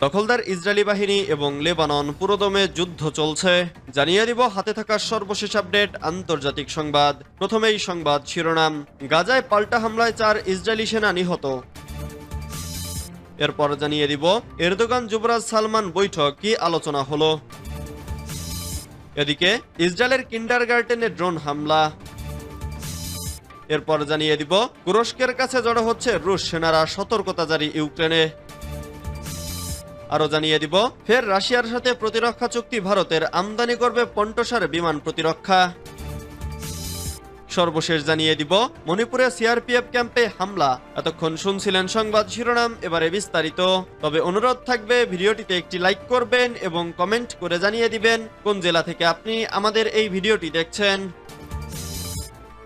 দখলদার ইসরায়েলি বাহিনী এবং লেবানন পুরোদমে যুদ্ধ চলছে। জানিয়ে দিব হাতে থাকা সর্বশেষ আপডেট আন্তর্জাতিক সংবাদ। প্রথমেই সংবাদ শিরোনাম। গাজায় পাল্টা হামলায় 4 ইসরায়েলি সেনা নিহত। এরপর জানিয়ে দিব এরদোগান যুবরাজ সালমান বৈঠক, কি আলোচনা হলো। এদিকে ইসরায়েলের কিন্ডারগার্টেনে ড্রোন হামলা। এরপর জানিয়ে দিব তুরস্কের কাছে জড়ো হচ্ছে রুশ সেনারা, সতর্কতা জারি ইউক্রেনে। আরো জানিয়ে দিব ফের রাশিয়ার সাথে প্রতিরক্ষা চুক্তি, ভারতের আমদানি করবে পন্টসার বিমান প্রতিরক্ষা। সর্বশেষ জানিয়ে দিব মণিপুরে সিআরপিএফ ক্যাম্পে হামলা। এতক্ষণ শুনছিলেন সংবাদ শিরোনাম, এবারে বিস্তারিত। তবে অনুরোধ থাকবে ভিডিওটিতে একটি লাইক করবেন এবং কমেন্ট করে জানিয়ে দিবেন কোন জেলা থেকে আপনি আমাদের এই ভিডিওটি দেখছেন।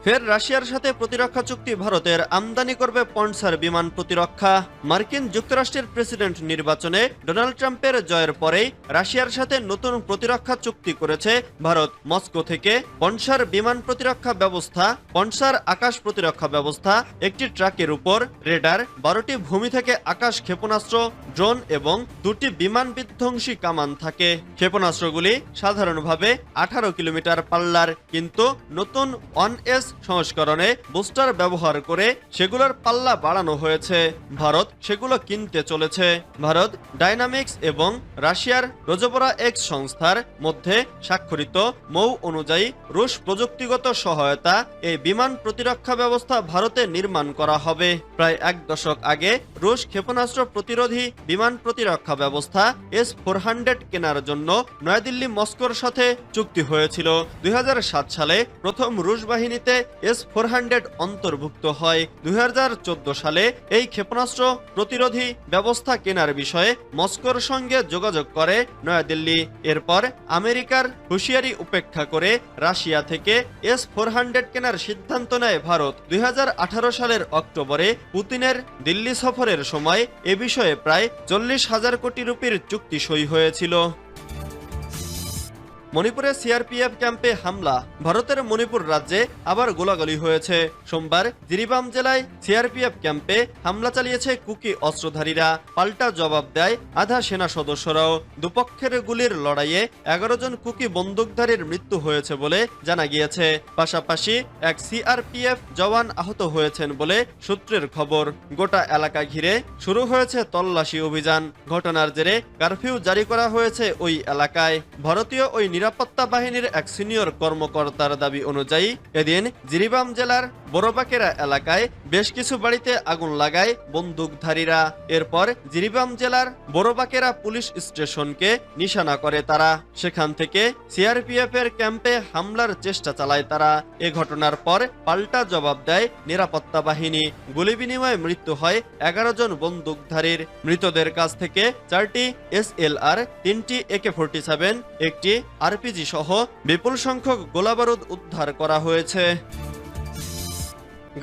ফের রাশিয়ার সাথে প্রতিরক্ষা চুক্তি, ভারতের আমদানি করবে পন্টসার বিমান প্রতিরক্ষা। মার্কিন যুক্তরাষ্ট্রের প্রেসিডেন্ট নির্বাচনে ডোনাল্ড ট্রাম্পের জয়ের পরেই রাশিয়ার সাথে নতুন প্রতিরক্ষা চুক্তি করেছে ভারত। মস্কো থেকে পন্টসার বিমান প্রতিরক্ষা ব্যবস্থা, পন্টসার আকাশ প্রতিরক্ষা ব্যবস্থা, একটি ট্রাকের উপর রেডার, 12টি ভূমি থেকে আকাশ ক্ষেপণাস্ত্র, ড্রোন এবং 2টি বিমান বিধ্বংসী কামান থাকে। ক্ষেপণাস্ত্রগুলি সাধারণভাবে 18 কিলোমিটার পাল্লার, কিন্তু নতুন 1S সংস্করণে বুস্টার ব্যবহার করে সেগুলোর পাল্লা বাড়ানো হয়েছে। ভারত সেগুলো কিনতে চলেছে। ভারত ডাইনামিক্স এবং রাশিয়ার রোজোবরা এক্স সংস্থার মধ্যে স্বাক্ষরিত মৌ অনুযায়ী রুশ প্রযুক্তিগত সহায়তা এই বিমান প্রতিরক্ষা ব্যবস্থা ভারতে নির্মাণ করা হবে। প্রায় 1 দশক আগে রুশ ক্ষেপণাস্ত্র প্রতিরোধী বিমান প্রতিরক্ষা ব্যবস্থা S-400 কেনার জন্য নয়াদিল্লি মস্কোর সাথে চুক্তি হয়েছিল। 2007 সালে প্রথম রুশ বাহিনীতে S-400 অন্তর্ভুক্ত হয়। 2014 সালে এই ক্ষেপণাস্ত্র প্রতিরোধী ব্যবস্থা কেনার বিষয়ে মস্কোর সঙ্গে যোগাযোগ করে নয়াদিল্লি। এরপর আমেরিকার হুঁশিয়ারি উপেক্ষা করে রাশিয়া থেকে S-400 কেনার সিদ্ধান্ত নেয় ভারত। 2018 সালের অক্টোবরে পুতিনের দিল্লি সফরের সময় এ বিষয়ে প্রায় 40,000 কোটি রুপির চুক্তি সই হয়েছিল। মণিপুরে সিআরপিএফ ক্যাম্পে হামলা। ভারতের মণিপুর রাজ্যে আবার গোলাগুলি হয়েছে। সোমবার জিরিবাম জেলায় সিআরপিএফ ক্যাম্পে হামলা চালিয়েছে কুকি অস্ত্রধারীরা। পাল্টা জবাব দেয় আধা সেনা সদস্যরাও। দুপক্ষের গুলির লড়াইয়ে 11 জন কুকি বন্দুকধারীর মৃত্যু হয়েছে বলে জানা গিয়েছে। পাশাপাশি এক সিআরপিএফ জওয়ান আহত হয়েছেন বলে সূত্রের খবর। গোটা এলাকা ঘিরে শুরু হয়েছে তল্লাশি অভিযান। ঘটনার জেরে কারফিউ জারি করা হয়েছে ওই এলাকায়। ভারতীয় ওই নিরাপত্তা বাহিনীর এক সিনিয়র কর্মকর্তার দাবি অনুযায়ী এদিন জিরিবাম জেলার বড়বাকেরা এলাকায় বেশ কিছু বাড়িতে আগুন লাগায় বন্দুকধারীরা। এরপর জিরিবাম জেলার বড়বাকেরা পুলিশ স্টেশনকে নিশানা করে তারা। সেখান থেকে সিআরপিএফ এর ক্যাম্পে হামলার চেষ্টা চালায় তারা। এ ঘটনার পর পাল্টা জবাব দেয় নিরাপত্তা বাহিনী। গুলি বিনিময়ে মৃত্যু হয় 11 জন বন্দুকধারীর। মৃতদের কাছ থেকে 4টি SLR, 3টি AK-47, একটি আরপিজি সহ বিপুল সংখ্যক গোলাবারুদ উদ্ধার করা হয়েছে।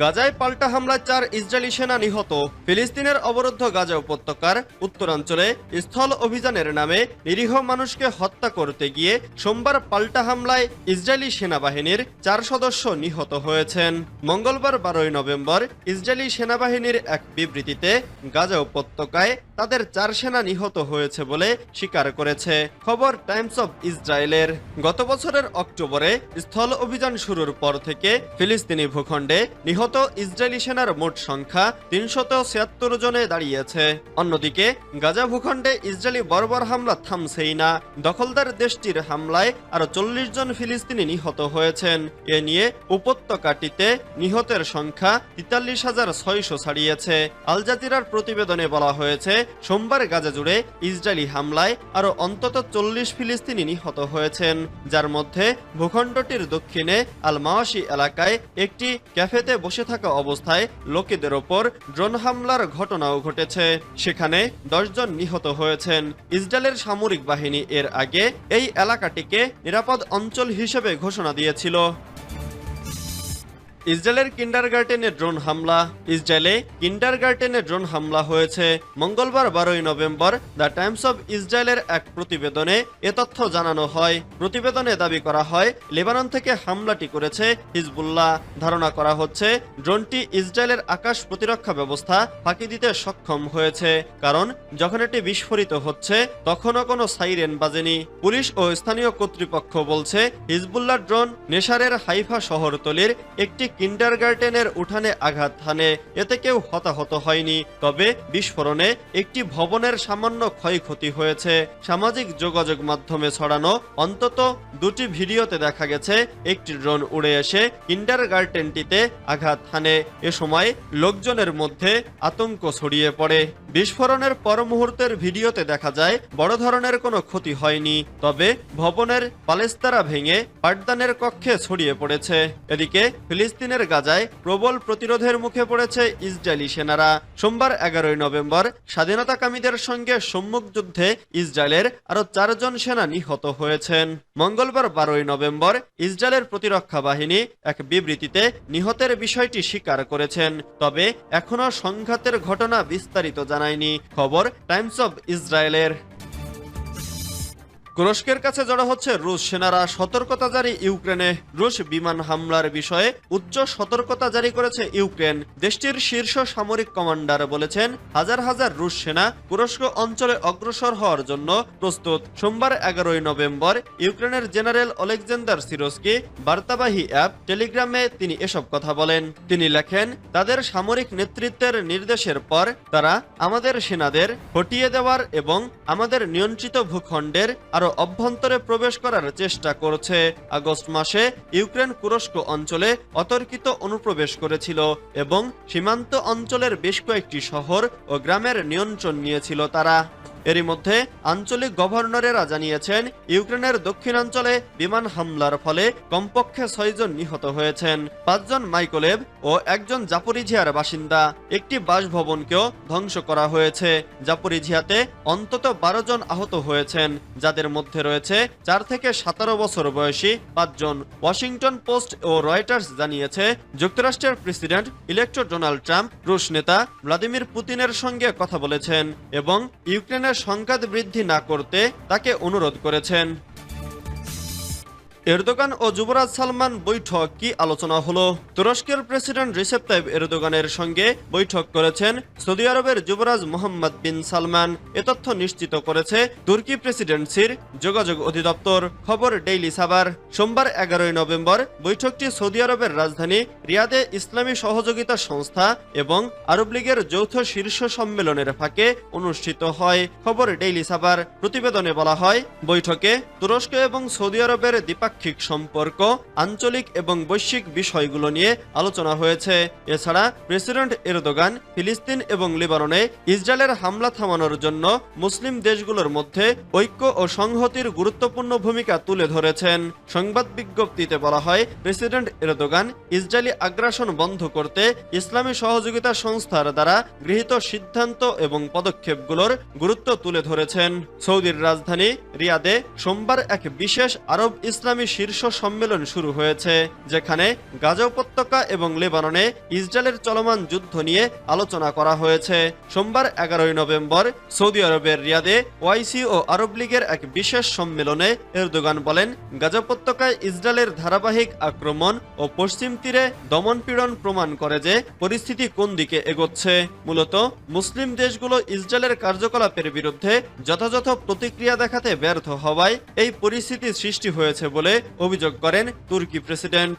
গাজায় পাল্টা হামলায় 4 ইসরায়েলি সেনা নিহত। ফিলিস্তিনের অবরুদ্ধ গাজা উপত্যকার উত্তরাঞ্চলে স্থল অভিযানের নামে নিরীহ মানুষকে হত্যা করতে গিয়ে সোমবার পাল্টা হামলায় ইসরায়েলি সেনাবাহিনীর 4 সদস্য নিহত হয়েছেন। মঙ্গলবার 12 নভেম্বর ইসরায়েলি সেনাবাহিনীর এক বিবৃতিতে গাজা উপত্যকায় তাদের 4 সেনা নিহত হয়েছে বলে স্বীকার করেছে। খবর টাইমস অব ইসরায়েলের। গত বছরের অক্টোবরে স্থল অভিযান শুরুর পর থেকে ফিলিস্তিনি ভূখণ্ডে নিহত ইসরায়েলি সেনার মোট সংখ্যা 376 জনে দাঁড়িয়েছে। অন্যদিকে গাজা ভূখণ্ডে ইসরায়েলি বর্বর হামলা থামছেই না। দখলদার দেশটির হামলায় আরো 40 জন ফিলিস্তিনি নিহত হয়েছেন। এ নিয়ে উপত্যকাটিতে নিহতের সংখ্যা 43,600 ছাড়িয়েছে। আল জাজিরার প্রতিবেদনে বলা হয়েছে সোমবার গাজা জুড়ে ইসরায়েলি হামলায় আরো অন্তত 40 ফিলিস্তিনি নিহত হয়েছেন, যার মধ্যে ভূখণ্ডটির দক্ষিণে আল মাওয়াশি এলাকায় একটি ক্যাফেতে বসে থাকা অবস্থায় লোকেদের ওপর ড্রোন হামলার ঘটনাও ঘটেছে। সেখানে 10 জন নিহত হয়েছেন। ইসরায়েলের সামরিক বাহিনী এর আগে এই এলাকাটিকে নিরাপদ অঞ্চল হিসেবে ঘোষণা দিয়েছিল। ইসরায়েলের কিন্ডারগার্টেনে ড্রোন হামলা। ইসরায়েলে কিন্ডারগার্টেনে ড্রোন হামলা হয়েছে। মঙ্গলবার 12 নভেম্বর দ্য টাইমস অব ইসরায়েলের এক প্রতিবেদনে এ তথ্য জানানো হয়। প্রতিবেদনে দাবি করা হয় লেবানন থেকে হামলাটি করেছে হিজবুল্লাহ। ধারণা করা হচ্ছে ড্রোনটি ইসরায়েলের আকাশ প্রতিরক্ষা ব্যবস্থা ফাঁকি দিতে সক্ষম হয়েছে, কারণ যখন এটি বিস্ফোরিত হচ্ছে তখনও কোনো সাইরেন বাজেনি। পুলিশ ও স্থানীয় কর্তৃপক্ষ বলছে হিজবুল্লাহ ড্রোন নেশারের হাইফা শহরতলির একটি কিন্ডারগার্টেনের উঠানে আঘাত হানে। এতে কেউ হতাহত হয়নি, তবে বিস্ফোরণে একটি ভবনের সামান্য ক্ষয়ক্ষতি হয়েছে। সামাজিক যোগাযোগ মাধ্যমে ছড়ানো অন্তত দুটি ভিডিওতে দেখা গেছে একটি ড্রোন উড়ে এসে কিন্ডারগার্টেনটিতে আঘাত হানে। এ সময় লোকজনের মধ্যে আতঙ্ক ছড়িয়ে পড়ে। বিস্ফোরণের পর মুহূর্তের ভিডিওতে দেখা যায় বড় ধরনের কোনো ক্ষতি হয়নি, তবে ভবনের পালেস্তারা ভেঙে পাঠদানের কক্ষে ছড়িয়ে পড়েছে। এদিকে ফিলিস্তিনের গাজায় প্রবল প্রতিরোধের মুখে পড়েছে ইসরায়েলি সেনারা। সোমবার 11 নভেম্বর স্বাধীনতাকামীদের সঙ্গে সম্মুখ যুদ্ধে ইসরায়েলের আরও 4 জন সেনা নিহত হয়েছেন। মঙ্গলবার 12 নভেম্বর ইসরায়েলের প্রতিরক্ষা বাহিনী এক বিবৃতিতে নিহতের বিষয়টি স্বীকার করেছেন, তবে এখনও সংঘাতের ঘটনা বিস্তারিত জানায়নি। খবর টাইমস অব ইসরায়েলের। তুরস্কের কাছে জড়ো হচ্ছে রুশ সেনারা। সতর্কতা জারি ইউক্রেনে। রুশ বিমান হামলার বিষয়ে উচ্চ সতর্কতা জারি করেছে ইউক্রেন। দেশটির শীর্ষ সামরিক কমান্ডার বলেছেন হাজার হাজার রুশ সেনা তুরস্ক অঞ্চলে অগ্রসর হওয়ার জন্য প্রস্তুত। সোমবার 11 নভেম্বর ইউক্রেনের জেনারেল অলেকজান্ডার সিরস্কি বার্তাবাহী অ্যাপ টেলিগ্রামে তিনি এসব কথা বলেন। তিনি লেখেন, তাদের সামরিক নেতৃত্বের নির্দেশের পর তারা আমাদের সেনাদের হটিয়ে দেওয়ার এবং আমাদের নিয়ন্ত্রিত ভূখণ্ডের আরো অভ্যন্তরে প্রবেশ করার চেষ্টা করছে। আগস্ট মাসে ইউক্রেন তুরস্ক অঞ্চলে অতর্কিত অনুপ্রবেশ করেছিল এবং সীমান্ত অঞ্চলের বেশ কয়েকটি শহর ও গ্রামের নিয়ন্ত্রণ নিয়েছিল তারা। এরই মধ্যে আঞ্চলিক গভর্নরেরা জানিয়েছেন ইউক্রেনের দক্ষিণাঞ্চলে বিমান হামলার ফলে কমপক্ষে 6 জন নিহত হয়েছেন। 5 জন মাইকোলেভ ও 1 জন জাপোরিঝিয়ার বাসিন্দা। একটি বাসভবনকেও ধ্বংস করা হয়েছে। জাপোরিঝিয়াতে অন্তত 12 জন আহত হয়েছেন, যাদের মধ্যে রয়েছে 4 থেকে 17 বছর বয়সী 5 জন। ওয়াশিংটন পোস্ট ও রয়টার্স জানিয়েছে যুক্তরাষ্ট্রের প্রেসিডেন্ট ইলেক্ট ডোনাল্ড ট্রাম্প রুশ নেতা ভ্লাদিমির পুতিনের সঙ্গে কথা বলেছেন এবং ইউক্রেনের সংঘাত বৃদ্ধি না করতে তাকে অনুরোধ করেছেন। এরদোগান ও যুবরাজ সালমান বৈঠক, কি আলোচনা হলো? তুরস্কের প্রেসিডেন্ট রিসেপ তাইপ এরদোগানের সঙ্গে বৈঠক করেছেন সৌদি আরবের যুবরাজ মোহাম্মদ বিন সালমান। এ তথ্য নিশ্চিত করেছে তুর্কি প্রেসিডেন্সির যোগাযোগ অধিদপ্তর। খবর ডেইলি সাবার। সোমবার 11 নভেম্বর বৈঠকটি সৌদি আরবের রাজধানী রিয়াদে ইসলামী সহযোগিতা সংস্থা এবং আরব লীগের যৌথ শীর্ষ সম্মেলনের ফাঁকে অনুষ্ঠিত হয়। খবর ডেইলি সাবার। প্রতিবেদনে বলা হয়, বৈঠকে তুরস্ক এবং সৌদি আরবের দ্বিপাক্ষিক সম্পর্ক, আঞ্চলিক এবং বৈশ্বিক বিষয়গুলো নিয়ে আলোচনা হয়েছে। এছাড়া প্রেসিডেন্ট এরদোগান ফিলিস্তিন এবং লেবাননে ইসরায়েলের হামলা থামানোর জন্য মুসলিম দেশগুলোর মধ্যে ঐক্য ও সংহতির গুরুত্বপূর্ণ ভূমিকা তুলে ধরেছেন। সংবাদ বিজ্ঞপ্তিতে বলা হয়, প্রেসিডেন্ট এরদোগান ইসরায়েলি আগ্রাসন বন্ধ করতে ইসলামী সহযোগিতা সংস্থার দ্বারা গৃহীত সিদ্ধান্ত এবং পদক্ষেপগুলোর গুরুত্ব তুলে ধরেছেন। সৌদির রাজধানী রিয়াদে সোমবার এক বিশেষ আরব ইসলামী শীর্ষ সম্মেলন শুরু হয়েছে, যেখানে গাজা উপত্যকা এবং লেবাননে ইসরায়েলের চলমান যুদ্ধ নিয়ে আলোচনা করা হয়েছে। সোমবার 11 নভেম্বর সৌদি আরবের রিয়াদে ওআইসি ও আরব লীগের এক বিশেষ সম্মেলনে এরদোগান বলেন, গাজা উপত্যকায় ইসরায়েলের ধারাবাহিক আক্রমণ ও পশ্চিম তীরে দমনপীড়ন প্রমাণ করে যে পরিস্থিতি কোন দিকে এগোচ্ছে। মূলত মুসলিম দেশগুলো ইসরায়েলের কার্যকলাপের বিরুদ্ধে যথাযথ প্রতিক্রিয়া দেখাতে ব্যর্থ হওয়ায় এই পরিস্থিতি সৃষ্টি হয়েছে বলে অভিযোগ করেন তুর্কি প্রেসিডেন্ট।